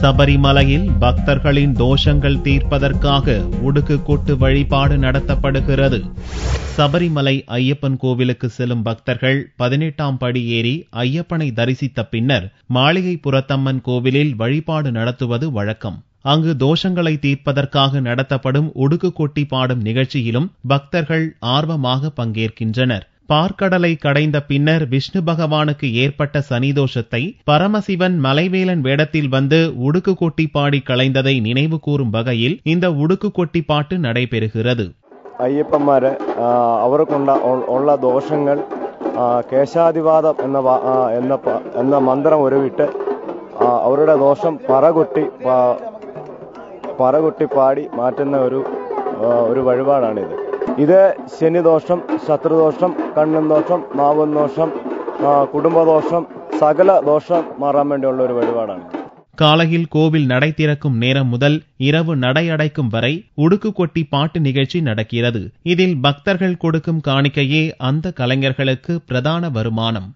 சபரிமலையில் பக்தர்களின் தோஷங்கள் தீர்ப்பதற்காக உடுக்கு கொட்டு வழிபாடு நடத்தப்படுகிறது. சபரிமலை ஐயப்பன் கோவிலுக்கு செல்லும் பக்தர்கள் 18ஆம் படி ஏறி ஐயப்பனை தரிசித்த பின்னர் மாளிகைப்புறத்தம்மன் கோவிலில் வழிபாடு நடத்துவது வழக்கம். அங்கு தோஷங்களை தீர்ப்பதற்காக நடத்தப்படும் உடுக்கு கொட்டி பாடும் நிகழ்ச்சியிலும் பக்தர்கள் ஆர்வமாக பங்கேற்கின்றனர். பார்க்கடலை கடைந்த பின்னர் விஷ்ணு பகவானுக்கு ஏற்பட்ட சனிதோஷத்தை பரமசிவன் மலைவேலன் வேடத்தில் வந்து உடுக்கு கொட்டி பாடி களைந்ததை நினைவு கூறும் வகையில் இந்த உடுக்கு கொட்டி பாட்டு நடைபெறுகிறது. അയ്യപ്പന്മാര് അവർക്കുള്ള ദോഷങ്ങൾ കേശാദിവാദം എന്ന മന്ത്രം ഉരുവിട്ട് അവരുടെ ദോഷം പറകൊട്ടി പാടി മാറ്റുന്ന ഒരു വഴിപാടാണിത്. ഇത് ശനിദോഷം, ശത്രുദോഷം, കണ്ണും ദോഷം, നാവും ദോഷം, കുടുംബദോഷം, സകല ദോഷം മാറാൻ വേണ്ടിയുള്ള ഒരു വഴിപാടാണ്. காலையில் கோவில் நடை திறக்கும் நேரம் முதல் இரவு நடை அடைக்கும் வரை உடுக்கு கொட்டி பாட்டு நிகழ்ச்சி நடக்கிறது. இதில் பக்தர்கள் கொடுக்கும் காணிக்கையே அந்த கலைஞர்களுக்கு பிரதான வருமானம்.